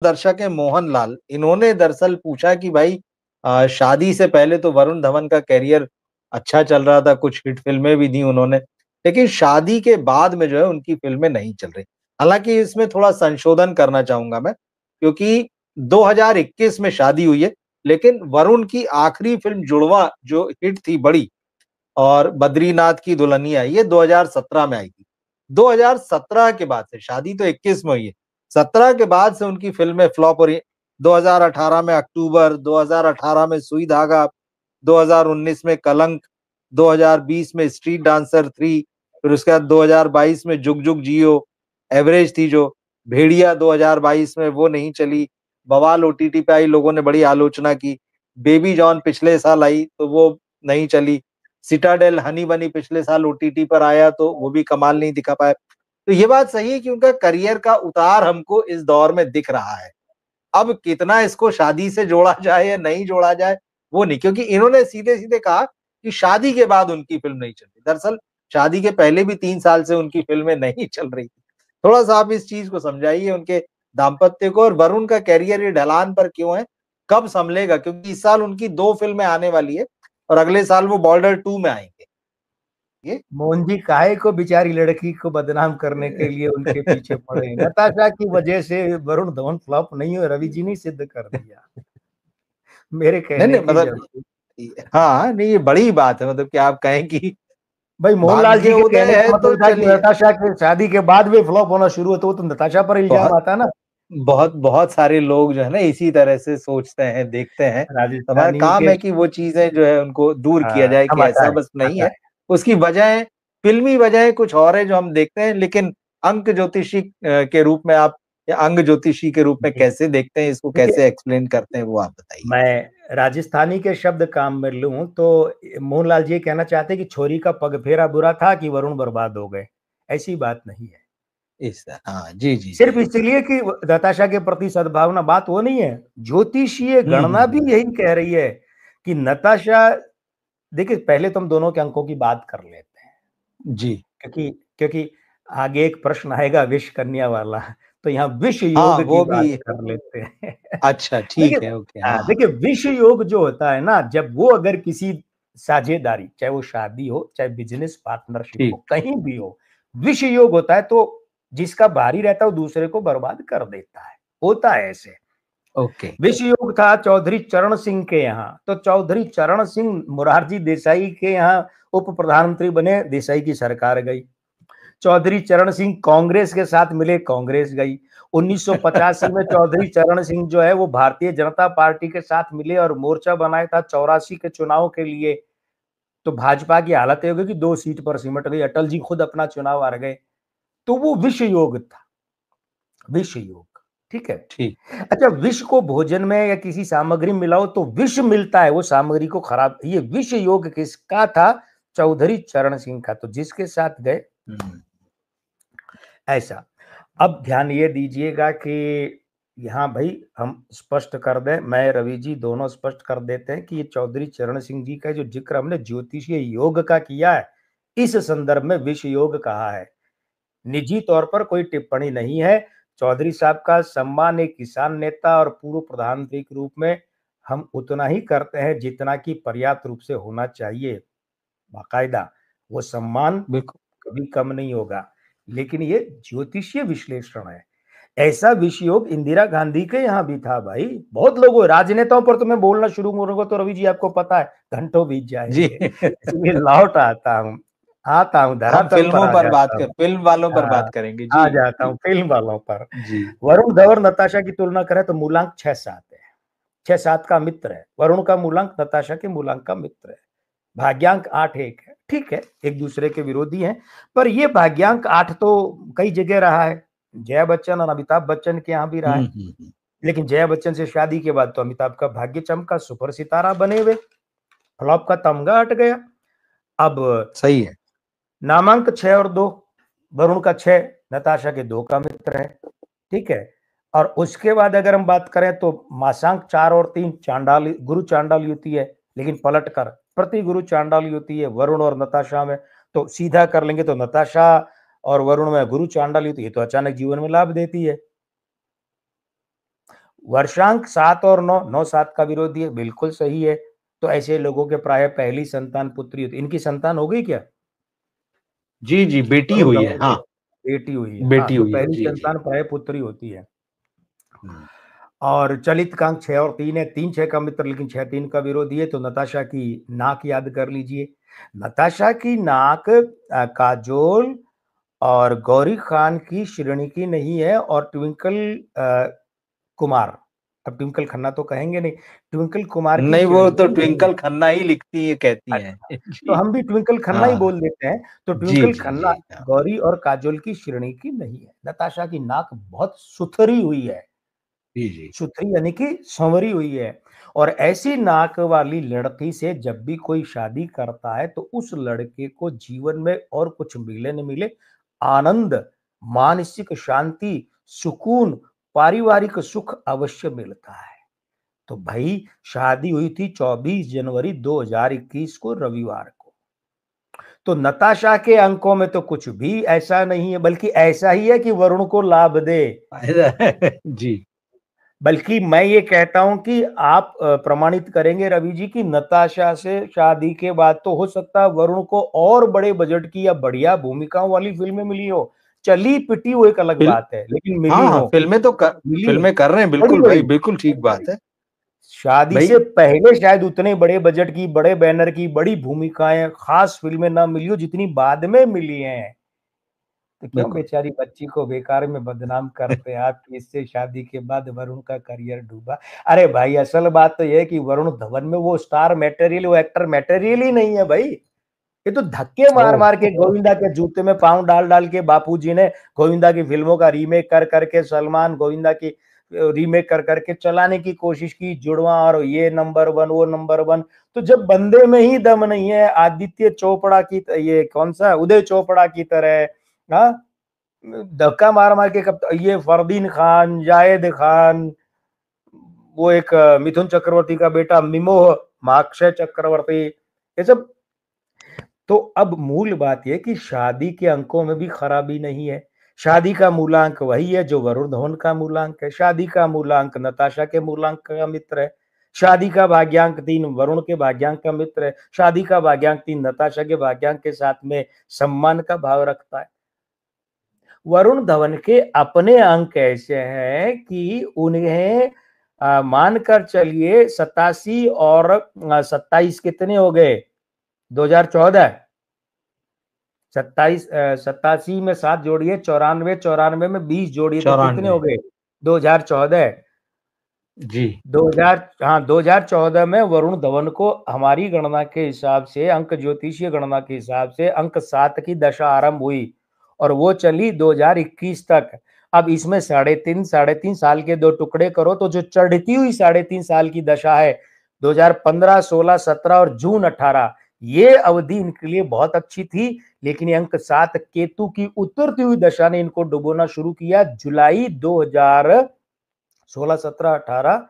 दर्शक है मोहनलाल, इन्होंने दरअसल पूछा कि भाई शादी से पहले तो वरुण धवन का करियर अच्छा चल रहा था, कुछ हिट फ़िल्में भी दी उन्होंने, लेकिन शादी के बाद में जो है उनकी फ़िल्में नहीं चल रही। हालाँकि इसमें थोड़ा संशोधन करना चाहूँगा मैं, क्योंकि 2021 में शादी हुई है, लेकिन वरुण की आखिरी फ़िल्म जुड़वा जो हिट थी बड़ी और बद्रीनाथ की दुल्हनिया ये 2017 में आई थी। 2017 के बाद से शादी तो 21 में हुई है, 17 के बाद से उनकी फ़िल्में फ्लॉप हो रही हैं। 2018 में अक्टूबर, 2018 में सुई धागा, 2019 में कलंक, 2020 में स्ट्रीट डांसर 3, फिर उसके बाद 2022 में जुग जुग जियो, एवरेज थी जो, भेड़िया 2022 में वो नहीं चली, बवाल ओटीटी पे आई, लोगों ने बड़ी आलोचना की, बेबी जॉन पिछले साल आई तो वो नहीं चली, सिटाडेल, हनी बनी पिछले साल ओटीटी पर आया तो वो भी कमाल नहीं दिखा पाया। तो ये बात सही है कि उनका करियर का उतार हमको इस दौर में दिख रहा है। अब कितना इसको शादी से जोड़ा जाए या नहीं जोड़ा जाए, वो नहीं, क्योंकि इन्होंने सीधे-सीधे कहा कि शादी के बाद उनकी फ़िल्म नहीं चली। दरअसल शादी के पहले भी 3 साल से उनकी फ़िल्में नहीं चल रही थी। थोड़ा-सा आप इस चीज़ को समझाइए उनके दाम्पत्य को, और वरुण का करियर ये ढलान पर क्यों है? कब सँभलेगा? क्योंकि इस साल उनकी 2 फ़िल्में आने वाली है और अगले साल वो बॉर्डर 2 में आएँगे। ये मोहन जी काहे को बेचारी लड़की को बदनाम करने के लिए उनके पीछे पड़े हैं। नताशा की वजह से वरुण धवन फ्लॉप नहीं हुए, रवि जी ने सिद्ध कर दिया मेरे नहीं, कहने नहीं की मतलब जरूरत। हाँ, नहीं ये बड़ी बात है, मतलब कि आप कहें कि भाई मोहनलाल जी भाग्य के उदय कहने का है तो मतलब था कि चलिए। नताशा के शादी के बाद भी फ्लॉप होना शुरू हो, तो वो तो नताशा पर इल्जाम बहुत आता ना। बहुत बहुत सारे लोग जो है ना इसी तरह से सोचते हैं, देखते हैं। तो हमारा राजस्थानी काम के है कि वो चीज़ें जो है उनको दूर किया जाए कि तमाचा ऐसा है, बस नहीं आता है। है। उसकी वजहें फ़िल्मी वजहें कुछ और है जो हम देखते हैं, लेकिन अंक ज्योतिषी के रूप में आप या अंग ज्योतिषी के रूप में जी, कैसे देखते हैं, इसको देखिए कैसे एक्सप्लेन करते हैं, वो आप बताइए? मैं राजस्थानी के शब्द काम में लूं तो मोहनलाल जी ये कहना चाहते हैं कि छोरी का पगफेरा बुरा था कि वरुण बर्बाद हो गए। ऐसी बात नहीं है। हाँ, जी, जी, सिर्फ जी। इसलिए कि नताशा के प्रति सद्भावना, बात वो नहीं है। ज्योतिषीय हुँ, हुँ, गणना भी हुँ। यही कह रही है कि नताशा, देखिए पहले तो हम दोनों के अंकों की बात कर लेते हैं, जी। क्योंकि क्योंकि आगे एक प्रश्न आएगा विष कन्या वाला, तो यहाँ विष हाँ, योग की वो भी बात कर लेते हैं अच्छा देखिए, ठीक है, ओके, हाँ, हाँ। देखिए विष योग जो होता है ना, जब वो अगर किसी साझेदारी, चाहे वो शादी हो, चाहे बिजनेस पार्टनरशिप हो, ठीक, कहीं भी हो, विष योग होता है तो जिसका भारी रहता है वो दूसरे को बर्बाद कर देता है, होता है ऐसे। ओके, विष योग था चौधरी चरण सिंह के यहाँ, तो चौधरी चरण सिंह मुरारजी देसाई के यहाँ उप प्रधानमंत्री बने, देसाई की सरकार गई। चौधरी चरण सिंह कांग्रेस के साथ मिले, कांग्रेस गई। 1985 में चौधरी चरण सिंह जो है वो भारतीय जनता पार्टी के साथ मिले और मोर्चा बनाया था 84 के चुनाव के लिए। तो भाजपा की हालत ये हो गई कि 2 सीट पर सिमट गई, अटल जी खुद अपना चुनाव हार गए। तो वो विष योग था, विष योग, ठीक है। ठीक, अच्छा, विष को भोजन में या किसी सामग्री में मिलाओ तो विष मिलता है, वो सामग्री को खराब, ये विष योग किसका था? चौधरी चरण सिंह का, तो जिसके साथ गए हुँ, ऐसा। अब ध्यान ये दीजिएगा कि यहाँ भाई हम स्पष्ट कर दें, मैं रवि जी दोनों स्पष्ट कर देते हैं कि ये चौधरी चरण सिंह जी का जो जिक्र हमने ज्योतिषीय योग का किया है, इस संदर्भ में विष योग कहा है। निजी तौर पर कोई टिप्पणी नहीं है। चौधरी साहब का सम्मान एक किसान नेता और पूर्व प्रधानमंत्री के रूप में हम उतना ही करते हैं जितना कि पर्याप्त रूप से होना चाहिए। बाकायदा वो सम्मान बिल्कुल। कभी कम नहीं होगा। लेकिन ये ज्योतिषीय विश्लेषण है। ऐसा विषयोग इंदिरा गांधी के यहाँ भी था भाई। बहुत लोगों, राजनेताओं पर तो मैं बोलना शुरू करूंगा तो रवि जी आपको पता है घंटों बीत जी। जाएंगे इसलिए लौट आता हूँ हम धरातल पर फ़िल्मों आ पर बात जाता कर हूँ। फ़िल्म वालों पर हाँ, बात करेंगे। आ जी, जाता जी, हूँ फिल्म वालों पर। जी, वरुण जी। धवन नताशा की तुलना करें तो मूलांक 6-7 है। 6-7 का मित्र है वरुण का मूलांक, नताशा के मूलांक का मित्र है। भाग्यांक 8-1 है, ठीक है, एक दूसरे के विरोधी हैं। पर ये भाग्यांक 8 तो कई जगह रहा है। जया बच्चन और अमिताभ बच्चन के यहाँ भी रहा हुँ, है। हुँ, हुँ। लेकिन जया बच्चन से शादी के बाद तो अमिताभ का भाग्य चमका, सुपर सितारा बने हुए, फ्लॉप का तमगा हट गया। अब सही है। नामांक 6 और 2, वरुण का 6, नताशा के 2 का मित्र है, ठीक है। और उसके बाद अगर हम बात करें तो मासांक 4 और 3 चांडाल, गुरु चांडाल युति है। लेकिन पलट कर प्रति गुरु चांडाल युति है वरुण और नताशा में। तो सीधा कर लेंगे तो नताशा और वरुण में गुरु चांडाल युति, ये तो अचानक जीवन में लाभ देती है। वर्षांक 7 और 9, 9 7 का विरोधी है, बिल्कुल सही है। तो ऐसे लोगों के प्राय पहली संतान पुत्री होती, इनकी संतान हो गई क्या? जी जी, बेटी वरुण हुई है, धवन की हाँ। बेटी हुई है, हाँ, बेटी तो हुई है, पहली जी जी। संतान प्राय पुत्री होती है। हम्म। और चलित का अंक 6 और 3 है, 3 6 का मित्र लेकिन 6 3 का विरोधी है। तो नताशा की नाक याद कर लीजिए। नताशा की नाक काजोल और गौरी खान की श्रेणी की नहीं है, और ट्विंकल कुमार, अब ट्विंकल खन्ना तो कहेंगे नहीं, ट्विंकल कुमार की नहीं, वो श्रेणी तो की नहीं है। ट्विंकल खन्ना ही लिखती है, कहती हैं। अच्छा, तो जी। हम भी ट्विंकल खन्ना ही हाँ। बोल देते हैं। तो जी ट्विंकल जी खन्ना जी, हाँ। गौरी और काजोल की श्रेणी की नहीं है। नताशा की नाक बहुत सुथरी हुई है, जी जी। सुथरी यानी कि संवरी हुई है। और ऐसी नाक वाली लड़की से जब भी कोई शादी करता है तो उस लड़के को जीवन में और कुछ मिले न मिले, आनंद, मानसिक शांति, सुकून, पारिवारिक सुख अवश्य मिलता है। तो भाई शादी हुई थी 24 जनवरी 2021 को रविवार को। तो नताशा के अंकों में तो कुछ भी ऐसा नहीं है, बल्कि ऐसा ही है कि वरुण को लाभ दे। जी। बल्कि मैं ये कहता हूं कि आप प्रमाणित करेंगे रवि जी की नताशा से शादी के बाद तो हो सकता है वरुण को और बड़े बजट की या बढ़िया भूमिकाओं वाली फिल्में मिली हो। चली पिटी वो एक अलग फिल्म, बात है, लेकिन हाँ मिली हाँ, हो, फिल्में तो मिली हो, फिल्में कर रहे हैं, बड़ी बिल्कुल भाई, बड़ी बिल्कुल ठीक बात है शादी भाई। से पहले शायद उतने बड़े बजट की, बड़े बैनर की, बड़ी भूमिकाएं, खास फिल्में ना मिली हो जितनी बाद में मिली हैं। तो क्यों बिल्कुल। बेचारी बच्ची को बेकार में बदनाम करते हैं आप कि इससे शादी के बाद वरुण का करियर डूबा। अरे भाई असल बात तो यह है कि वरुण धवन में वो स्टार मटेरियल, वो एक्टर मटेरियल ही नहीं है भाई। ये तो धक्के ओ। मार मार के गोविंदा के जूते में पांव डाल डाल के बापूजी ने गोविंदा की फिल्मों का रीमेक कर करके, सलमान गोविंदा की रीमेक कर करके चलाने की कोशिश की, जुड़वा और ये नंबर वन वो नंबर वन। तो जब बंदे में ही दम नहीं है, आदित्य चोपड़ा की, ये कौन सा उदय चोपड़ा की तरह, हाँ, धक्का मार मार के कब ये फरदीन खान, जायद खान, वो एक मिथुन चक्रवर्ती का बेटा मिमोह, माक्षय चक्रवर्ती, ये सब। तो अब मूल बात यह कि शादी के अंकों में भी खराबी नहीं है। शादी का मूलांक वही है जो वरुण धवन का मूलांक है। शादी का मूलांक नताशा के मूलांक का मित्र है। शादी का भाग्यांक 3 वरुण के भाग्यांक का मित्र है। शादी का भाग्यांक 3 नताशा के भाग्यांक के साथ में सम्मान का भाव रखता है। वरुण धवन के अपने अंक ऐसे हैं कि उन्हें मानकर चलिए 87 और 27 कितने हो गए, 2014, 27 87 में 7 जोड़िए, 94, 94 में 20 जोड़िए तो कितने 94। हो गए, 2014। जी 2000, हाँ, 2014 में वरुण धवन को हमारी गणना के हिसाब से, अंक ज्योतिषीय गणना के हिसाब से अंक 7 की दशा आरंभ हुई और वो चली 2021 तक। अब इसमें 3.5 साल के दो टुकड़े करो तो जो चढ़ती हुई 3.5 साल की दशा है, 2015, 16, 17 और जून 18, ये अवधि इनके लिए बहुत अच्छी थी। लेकिन ये अंक 7 केतु की उतरती हुई दशा ने इनको डुबोना शुरू किया जुलाई 2016, 17, 18,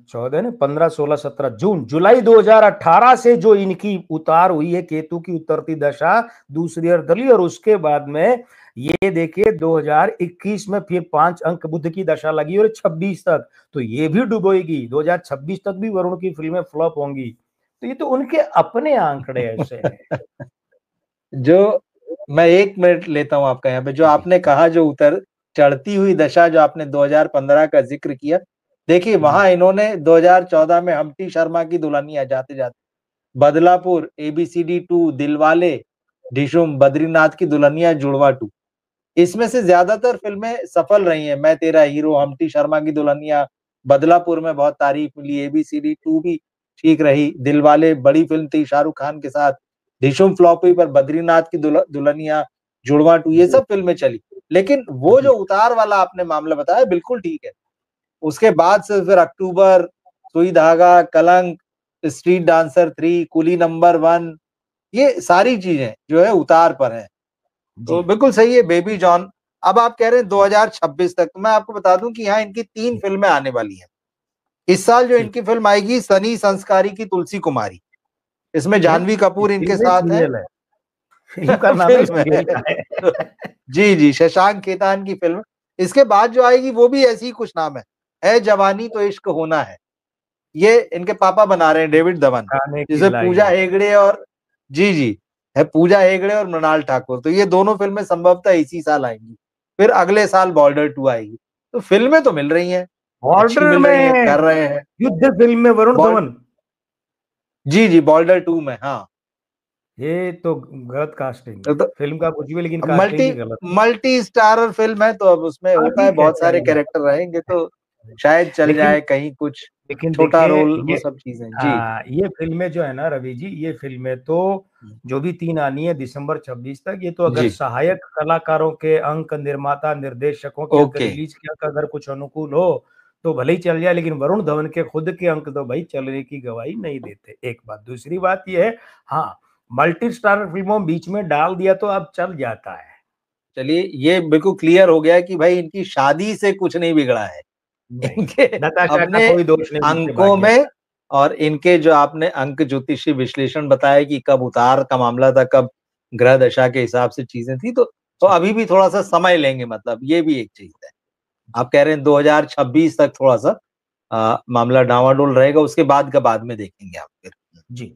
14 ने 15, 16, 17 जून, जुलाई 2018 से जो इनकी उतार हुई है, केतु की उतरती दशा दूसरी अर्धली, और उसके बाद में ये देखिए 2021 में फिर 5 अंक बुध की दशा लगी और 26 तक, तो ये भी डुबोएगी। 2026 तक भी वरुण की फिल्में फ्लॉप होंगी। तो ये तो उनके अपने आंकड़े ऐसे हैं। जो मैं 1 मिनट लेता हूँ आपका यहाँ पे, जो जी आपने कहा, जो उतर चढ़ती हुई दशा, जो आपने 2015 का जिक्र किया, देखिए जी वहां इन्होंने 2014 में हम्टी शर्मा की दुल्हनिया जाते जाते, बदलापुर, एबीसीडी 2, दिलवाले, ढिशुम, बद्रीनाथ की दुल्हनिया, जुड़वा 2, इसमें से ज्यादातर फिल्में सफल रही हैं। मैं तेरा हीरो, हम्टी शर्मा की दुल्हनिया, बदलापुर में बहुत तारीफ मिली, एबीसीडी 2 भी ठीक रही, दिलवाले बड़ी फिल्म थी शाहरुख खान के साथ, ढिशुम फ्लॉप हुई, पर बद्रीनाथ की दुल्हनिया, जुड़वा 2, ये जी सब फिल्में चली। लेकिन वो जी जो उतार वाला आपने मामला बताया, बिल्कुल ठीक है। उसके बाद से फिर अक्टूबर, सुई धागा, कलंक, स्ट्रीट डांसर 3, कुली नंबर 1, ये सारी चीजें जो है उतार पर हैं। जी तो बिल्कुल सही है, बेबी जॉन। अब आप कह रहे हैं 2026 तक, तो मैं आपको बता दूं कि यहाँ इनकी 3 फिल्में आने वाली हैं। इस साल जो ठीक। इनकी फिल्म आएगी, सनी संस्कारी की तुलसी कुमारी, इसमें फिल्म, जानवी कपूर इनके फिल्म है साथ हैं। सीरियल है? फिल्म का नाम है फिल्म है। सीरियल का है? तो जी जी, शशांक खेतान की फिल्म, इसके बाद जो आएगी वो भी ऐसी ही कुछ नाम है जवानी तो इश्क होना है। ये इनके पापा बना रहे हैं, डेविड धवन, खाने की जिसमें पूजा लाइन। हेगड़े और जी है, पूजा हेगड़े और मृणाल ठाकुर। तो ये दोनों फिल्में संभवतः इसी साल आएंगी। फिर अगले साल बॉर्डर 2 आएगी। तो फिल्में तो मिल रही हैं, अच्छी बॉर्डर मिल रही हैं, में कर रहे हैं। युद्ध फिल्म में वरुण बॉल धवन, जी बॉर्डर 2 में, हाँ। ये तो गलत कास्टिंग है, तो फिल्म का कुछ भी लेकिन कास्टिंग मल्टी ही गलत है। मल्टी स्टारर फिल्म है, तो अब उसमें हाँ होता है ठीक है, बहुत चल सारे कैरेक्टर जाता रहेंगे, तो शायद चल लेकिन जाए कहीं कुछ लेकिन छोटा देखिए रोल, वो ये, सब चीजें जी। हाँ ये फिल्में जो है ना रवि जी, ये फिल्में तो जो भी 3 आनी है दिसंबर 26 तक, ये तो अगर जी सहायक कलाकारों के अंक, निर्माता निर्देशकों के अंक, ओके। रिलीज के अंक अगर कुछ अनुकूल हो तो भले ही चल जाए, लेकिन वरुण धवन के खुद के अंक तो भाई चलने की गवाही नहीं देते। एक बात, दूसरी बात ये है, हाँ मल्टी स्टार फिल्मों बीच में डाल दिया तो अब चल जाता है। चलिए, ये बिल्कुल क्लियर हो गया कि भाई इनकी शादी से कुछ नहीं बिगड़ा है। नहीं, इनके नताशा का अपने कोई दोष नहीं, उनके अंकों भाग्य में, का। और इनके जो आपने अंक ज्योतिषी विश्लेषण बताया कि कब उतार का मामला था, कब ग्रह दशा के हिसाब से चीजें थी, तो जी अभी भी थोड़ा सा समय लेंगे, मतलब ये भी एक चीज है। जी आप कह रहे हैं 2026 तक थोड़ा सा मामला डावाडोल रहेगा, उसके बाद का बाद में देखेंगे आप फिर। जी।